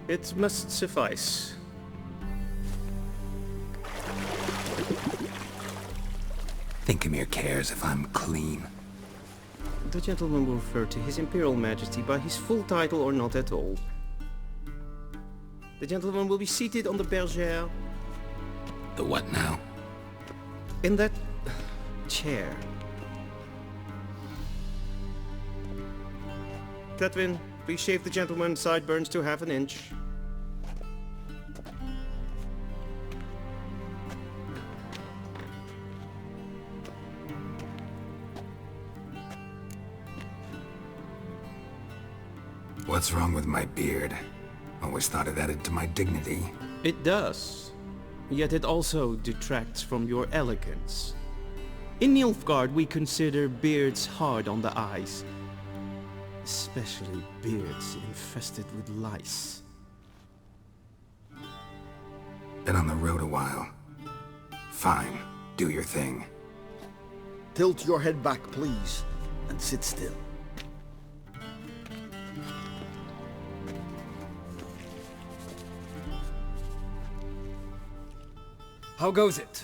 It must suffice. Think Emhyr cares if I'm clean? The gentleman will refer to His Imperial Majesty by his full title or not at all. The gentleman will be seated on the bergère. The what now? In that chair. Cletwin, please shave the gentleman's sideburns to half an inch. What's wrong with my beard? Always thought it added to my dignity. It does. Yet it also detracts from your elegance. In Nilfgaard we consider beards hard on the eyes. Especially beards infested with lice. Been on the road a while. Fine, do your thing. Tilt your head back, please, and sit still. How goes it?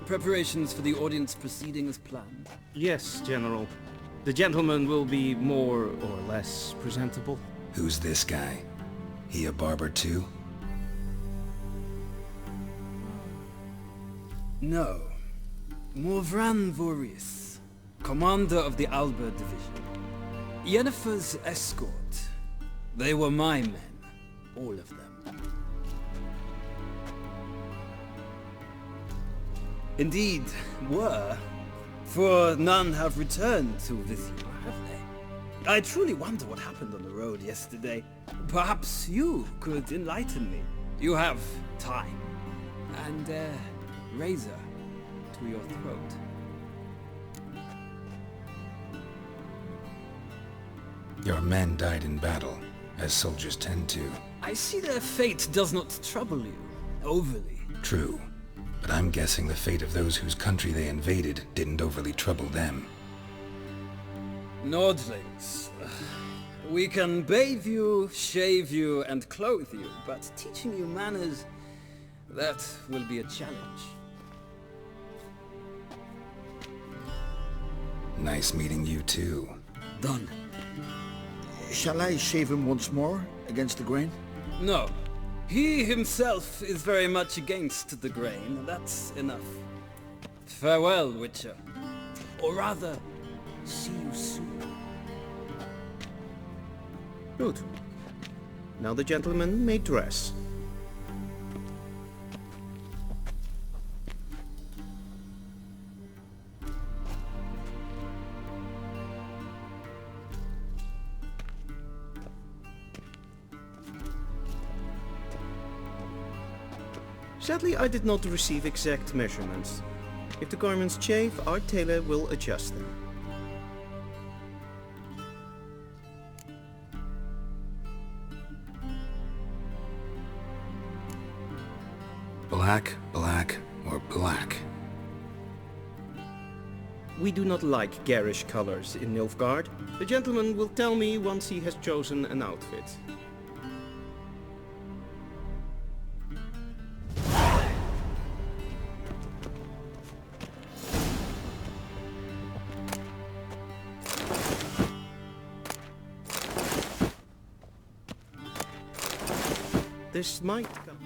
Preparations for the audience proceeding as planned? Yes, General. The gentleman will be more or less presentable. Who's this guy? He a barber too? No. Morvran Vorius, commander of the Alba Division. Yennefer's escort. They were my men, all of them. Indeed, were. For none have returned to Vizima, have they? I truly wonder what happened on the road yesterday. Perhaps you could enlighten me. You have time. And a razor to your throat. Your men died in battle, as soldiers tend to. I see their fate does not trouble you overly. True. But I'm guessing the fate of those whose country they invaded didn't overly trouble them. Nordlings. We can bathe you, shave you, and clothe you, but teaching you manners, that will be a challenge. Nice meeting you too. Done. Shall I shave him once more, against the grain? No. He himself is very much against the grain, that's enough. Farewell, Witcher. Or rather, see you soon. Good. Now the gentleman may dress. Sadly, I did not receive exact measurements. If the garments chafe, our tailor will adjust them. Black, black, or black? We do not like garish colors in Nilfgaard. The gentleman will tell me once he has chosen an outfit. This might come.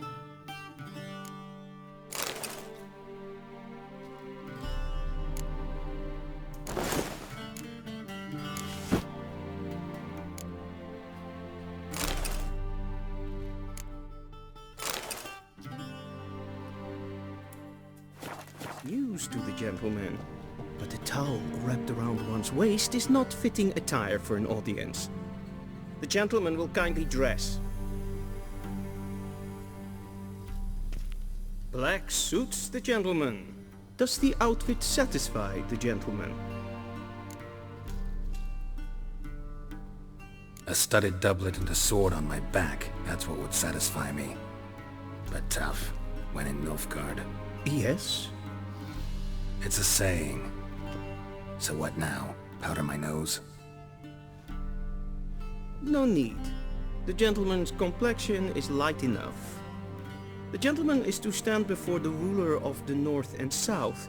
News to the gentleman, but the towel wrapped around one's waist is not fitting attire for an audience. The gentleman will kindly dress. Black suits the gentleman. Does the outfit satisfy the gentleman? A studded doublet and a sword on my back, that's what would satisfy me. But tough, when in Nilfgaard. Yes. It's a saying. So what now? Powder my nose? No need. The gentleman's complexion is light enough. The gentleman is to stand before the ruler of the North and South.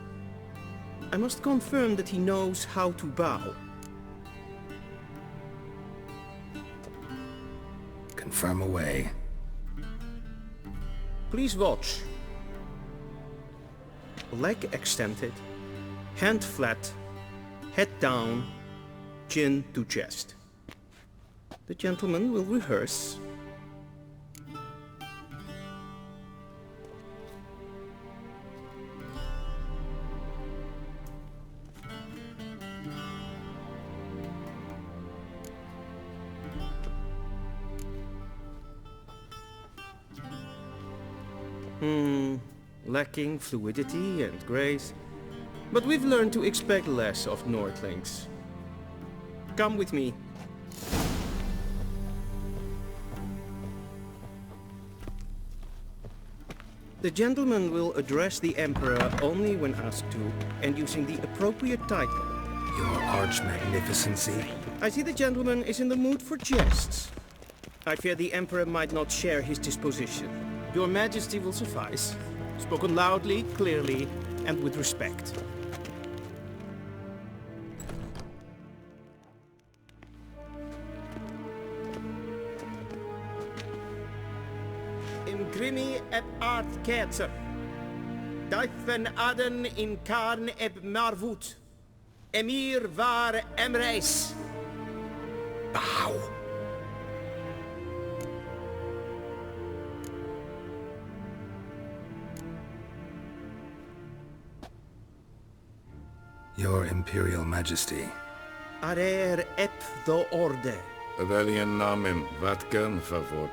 I must confirm that he knows how to bow. Confirm away. Please watch. Leg extended, hand flat, head down, chin to chest. The gentleman will rehearse. Lacking fluidity and grace, but we've learned to expect less of Nordlings. Come with me. The gentleman will address the Emperor only when asked to, and using the appropriate title. Your Arch-Magnificency? I see the gentleman is in the mood for jests. I fear the Emperor might not share his disposition. Your Majesty will suffice. Spoken loudly, clearly, and with respect. In grimi eb art ketzer. Duifen aden in karn eb marvoet. Emir var Emyhrs. Bow! Your Imperial Majesty. Arer ep the orde. Weljen namen, Vatken favort.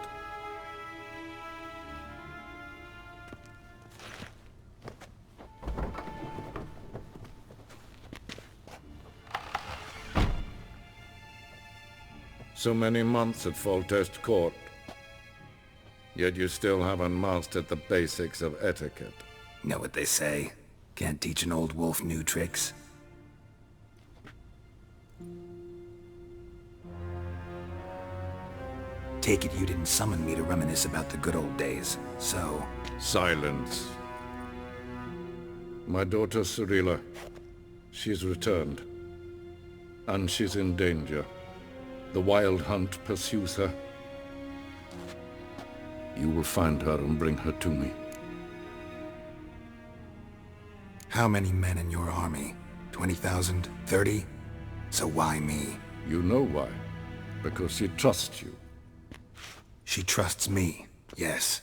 So many months at Foltest Court, yet you still haven't mastered the basics of etiquette. Know what they say? Can't teach an old wolf new tricks. Take it you didn't summon me to reminisce about the good old days, so... Silence. My daughter Cirilla, she's returned. And she's in danger. The Wild Hunt pursues her. You will find her and bring her to me. How many men in your army? 20,000? 30? So why me? You know why. Because she trusts you. She trusts me, yes.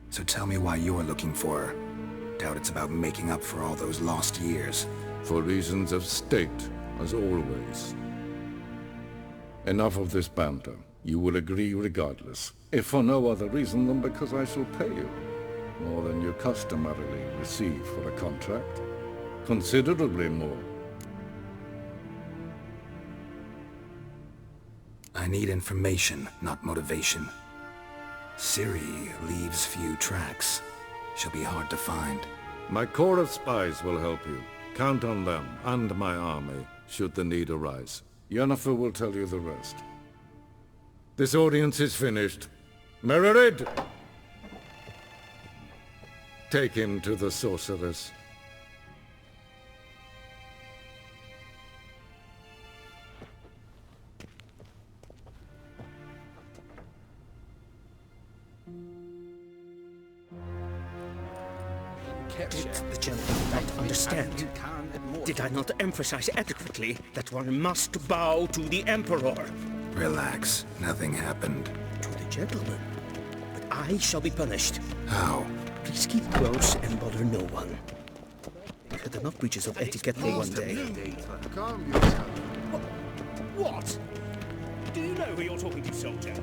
So tell me why you're looking for her. Doubt it's about making up for all those lost years. For reasons of state, as always. Enough of this banter. You will agree regardless. If for no other reason than because I shall pay you. More than you customarily receive for a contract. Considerably more. I need information, not motivation. Ciri leaves few tracks. She'll be hard to find. My corps of spies will help you. Count on them, and my army, should the need arise. Yennefer will tell you the rest. This audience is finished. Mererid! Take him to the sorceress. Did the gentleman not understand? Did I not emphasize adequately that one must bow to the Emperor? Relax. Nothing happened. To the gentleman. But I shall be punished. How? Please keep close and bother no one. We've had enough breaches of etiquette for one day. What? Do you know who you're talking to, soldier?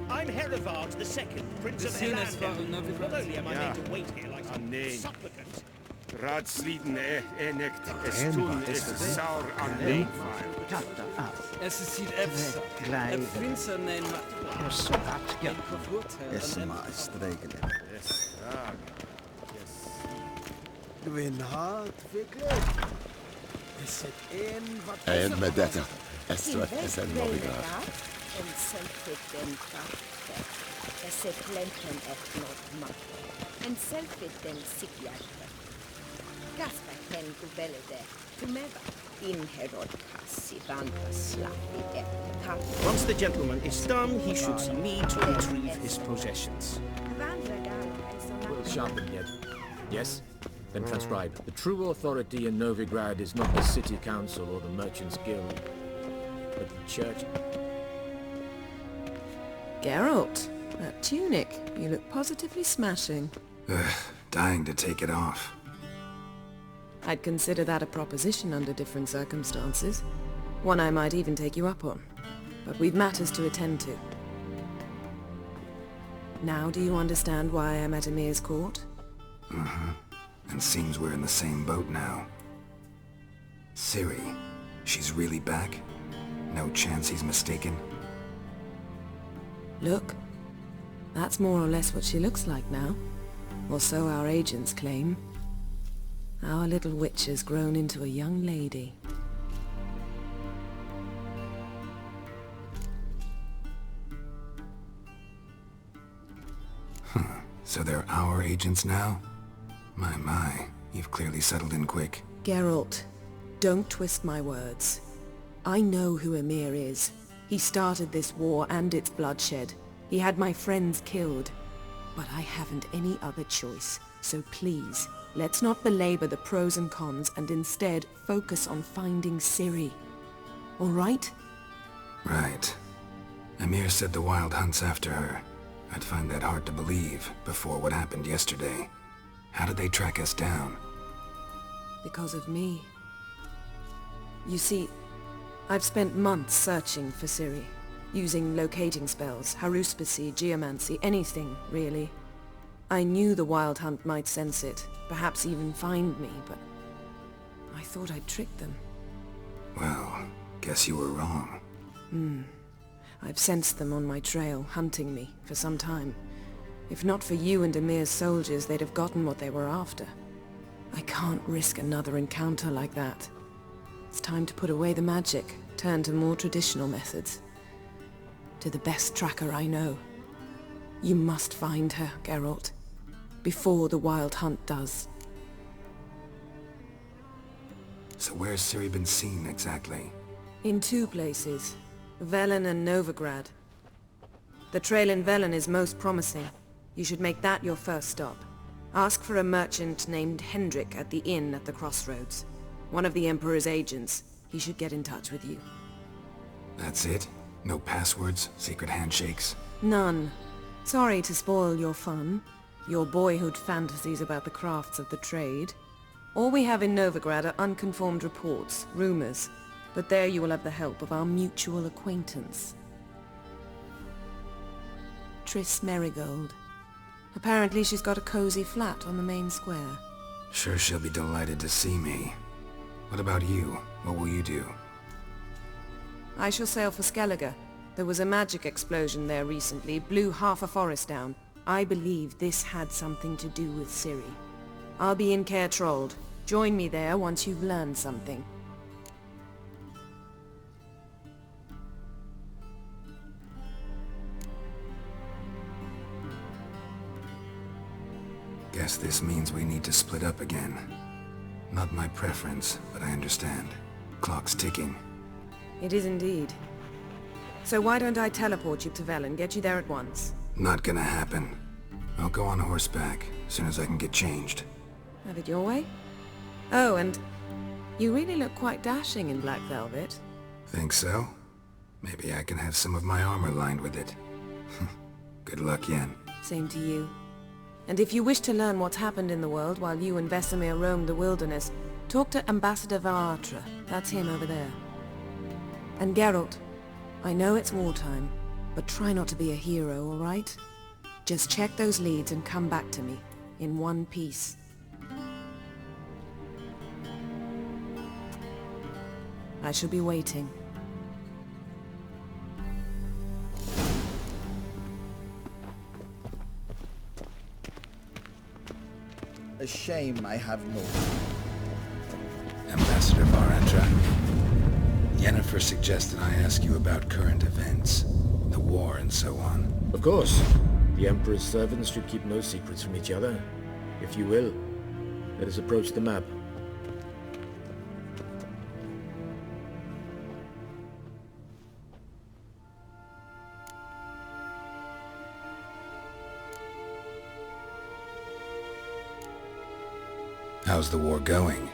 I'm Herivard II, Prince of Helland. Not only am I made to wait here like some supplicant. Raadsliden enikt estun is saur aan leefvaar. Es ist hier Epsa. Prinsen nemen Esma is regelen. Gwyn hart verkleed. Is het een wat... En met 30 Esther en Novigrad. En selvfitten krafter, se plenten et not makke. En selvfitten sikkjärpe. Kasper hen kuvelede, tumeva. Inherod kassi vantaslavi et kappi. Once the gentleman is done, he should see me to retrieve his possessions. Well sharpened yet. Yes? Then transcribe. The true authority in Novigrad is not the city council or the merchants' guild, but the church. Geralt, that tunic. You look positively smashing. Dying to take it off. I'd consider that a proposition under different circumstances. One I might even take you up on. But we've matters to attend to. Now do you understand why I'm at Emyhrs Court? Mm-hmm. And seems we're in the same boat now. Ciri, she's really back? No chance he's mistaken? Look. That's more or less what she looks like now. Or so our agents claim. Our little witch has grown into a young lady. So they're our agents now? My, you've clearly settled in quick. Geralt, don't twist my words. I know who Emhyr is. He started this war and its bloodshed. He had my friends killed. But I haven't any other choice. So please, let's not belabor the pros and cons and instead focus on finding Ciri. All right? Right. Emhyr said the Wild Hunt's after her. I'd find that hard to believe before what happened yesterday. How did they track us down? Because of me. You see, I've spent months searching for Ciri, using locating spells, haruspicy, geomancy, anything, really. I knew the Wild Hunt might sense it, perhaps even find me, but I thought I'd tricked them. Well, guess you were wrong. I've sensed them on my trail, hunting me, for some time. If not for you and Emhyr's soldiers, they'd have gotten what they were after. I can't risk another encounter like that. It's time to put away the magic, turn to more traditional methods. To the best tracker I know. You must find her, Geralt. Before the Wild Hunt does. So where's Ciri been seen exactly? In two places. Velen and Novigrad. The trail in Velen is most promising. You should make that your first stop. Ask for a merchant named Hendrik at the inn at the crossroads. One of the Emperor's agents. He should get in touch with you. That's it? No passwords? Secret handshakes? None. Sorry to spoil your fun. Your boyhood fantasies about the crafts of the trade. All we have in Novigrad are unconfirmed reports, rumors. But there you will have the help of our mutual acquaintance. Triss Merigold. Apparently she's got a cozy flat on the main square. Sure she'll be delighted to see me. What about you? What will you do? I shall sail for Skellige. There was a magic explosion there recently, blew half a forest down. I believe this had something to do with Ciri. I'll be in Caer Trold. Join me there once you've learned something. Guess this means we need to split up again. Not my preference, but I understand. Clock's ticking. It is indeed. So why don't I teleport you to Velen, get you there at once? Not gonna happen. I'll go on horseback, as soon as I can get changed. Have it your way? Oh, and you really look quite dashing in black velvet. Think so? Maybe I can have some of my armor lined with it. Good luck, Yen. Same to you. And if you wish to learn what's happened in the world while you and Vesemir roamed the wilderness, talk to Ambassador Valatra. That's him over there. And Geralt, I know it's wartime, but try not to be a hero, all right? Just check those leads and come back to me, in one piece. I shall be waiting. A shame I have no... Ambassador Valatra. Yennefer suggested I ask you about current events. the war and so on. Of course. The Emperor's servants should keep no secrets from each other. If you will, let us approach the map. How's the war going?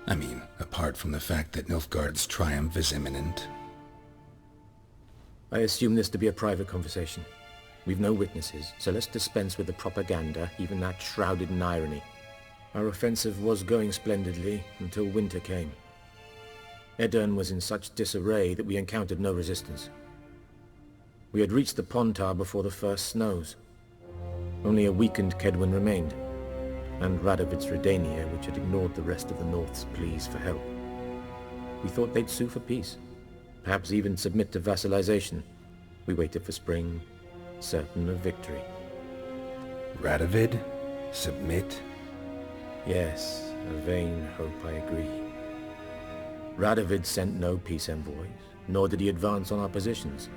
I mean, apart from the fact that Nilfgaard's triumph is imminent. I assume this to be a private conversation. We've no witnesses, so let's dispense with the propaganda, even that shrouded in irony. Our offensive was going splendidly until winter came. Edirn was in such disarray that we encountered no resistance. We had reached the Pontar before the first snows. Only a weakened Kedwen remained, and Radovid's Redania, which had ignored the rest of the North's pleas for help. We thought they'd sue for peace, perhaps even submit to vassalization. We waited for spring, certain of victory. Radovid? Submit? Yes, a vain hope, I agree. Radovid sent no peace envoys, nor did he advance on our positions.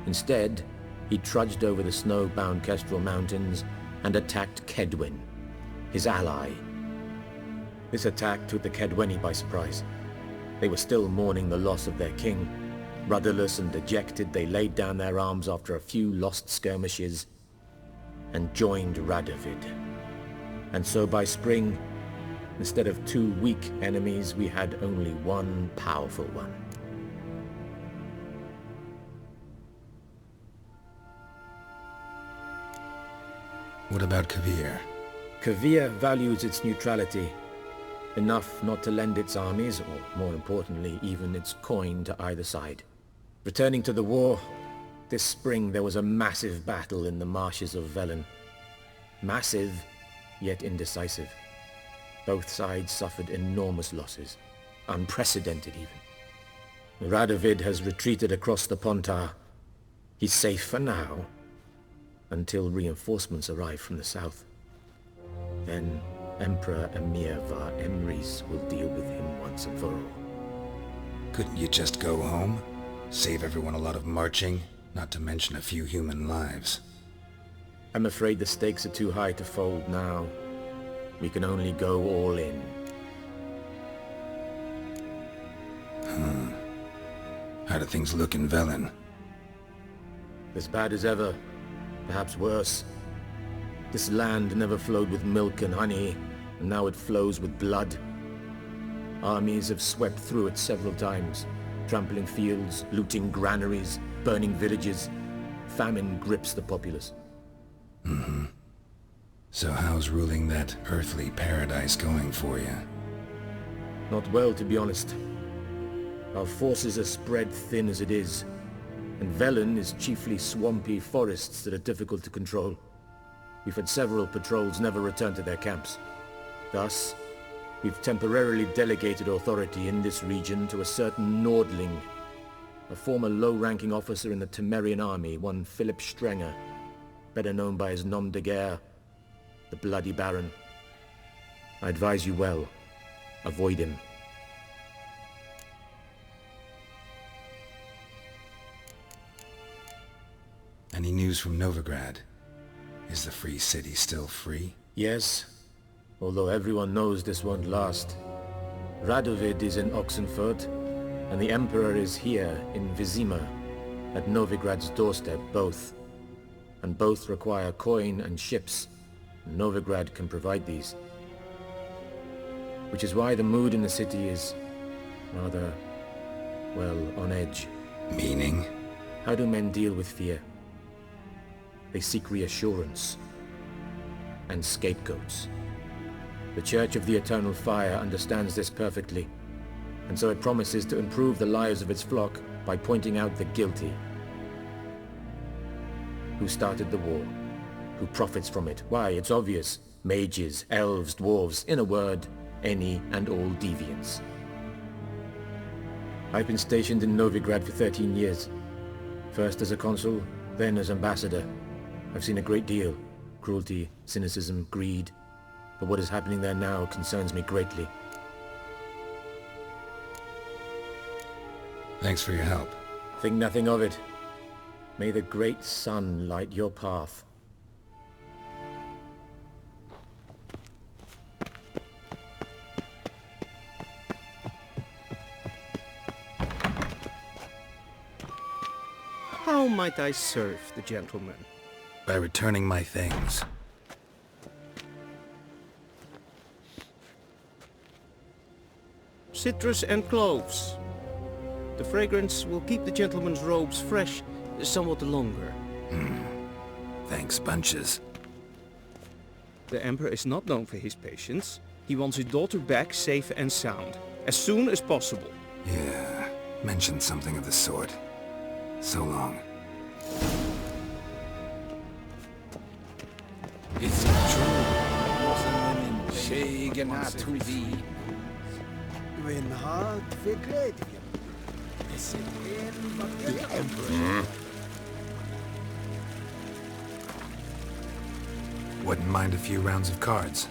Instead, he trudged over the snow-bound Kestrel Mountains and attacked Kedwen, his ally. This attack took the Kedweni by surprise. They were still mourning the loss of their king. Rudderless and dejected, they laid down their arms after a few lost skirmishes and joined Radovid. And so by spring, instead of 2 weak enemies, we had only one powerful one. What about Kavir? Kavir values its neutrality, enough not to lend its armies, or more importantly, even its coin to either side. Returning to the war, this spring there was a massive battle in the marshes of Velen. Massive, yet indecisive. Both sides suffered enormous losses, unprecedented even. Radovid has retreated across the Pontar. He's safe for now, until reinforcements arrive from the south. Then Emperor Emyhrs will deal with him once and for all. Couldn't you just go home? Save everyone a lot of marching, not to mention a few human lives. I'm afraid the stakes are too high to fold now. We can only go all in. How do things look in Velen? As bad as ever, perhaps worse. This land never flowed with milk and honey, and now it flows with blood. Armies have swept through it several times, trampling fields, looting granaries, burning villages. Famine grips the populace. So how's ruling that earthly paradise going for you? Not well, to be honest. Our forces are spread thin as it is, and Velen is chiefly swampy forests that are difficult to control. We've had several patrols never return to their camps. Thus, we've temporarily delegated authority in this region to a certain Nordling, a former low-ranking officer in the Temerian army, one Philip Strenger, better known by his nom de guerre, the Bloody Baron. I advise you well. Avoid him. Any news from Novigrad? Is the free city still free? Yes, although everyone knows this won't last. Radovid is in Oxenfurt, and the Emperor is here in Vizima, at Novigrad's doorstep, both. And both require coin and ships. Novigrad can provide these. Which is why the mood in the city is rather, well, on edge. Meaning? How do men deal with fear? They seek reassurance and scapegoats. The Church of the Eternal Fire understands this perfectly, and so it promises to improve the lives of its flock by pointing out the guilty. Who started the war? Who profits from it? Why, it's obvious. Mages, elves, dwarves, in a word, any and all deviants. I've been stationed in Novigrad for 13 years. First as a consul, then as ambassador. I've seen a great deal. Cruelty, cynicism, greed. But what is happening there now concerns me greatly. Thanks for your help. Think nothing of it. May the great sun light your path. How might I serve the gentleman? By returning my things. Citrus and cloves. The fragrance will keep the gentleman's robes fresh somewhat longer. Thanks, bunches. The Emperor is not known for his patience. He wants his daughter back safe and sound, as soon as possible. Yeah, mentioned something of the sort. So long. It's true. Schegena to thee. When hard verkleed is it in the Emperor? Wouldn't mind a few rounds of cards.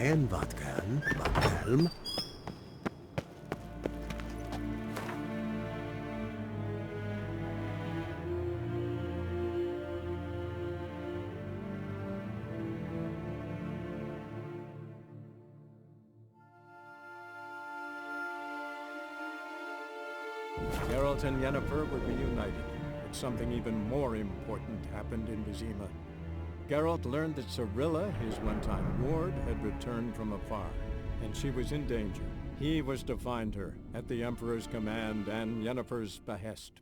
En wat kalm. Geralt and Yennefer were reunited, but something even more important happened in Vizima. Geralt learned that Cirilla, his one-time ward, had returned from afar, and she was in danger. He was to find her, at the Emperor's command and Yennefer's behest.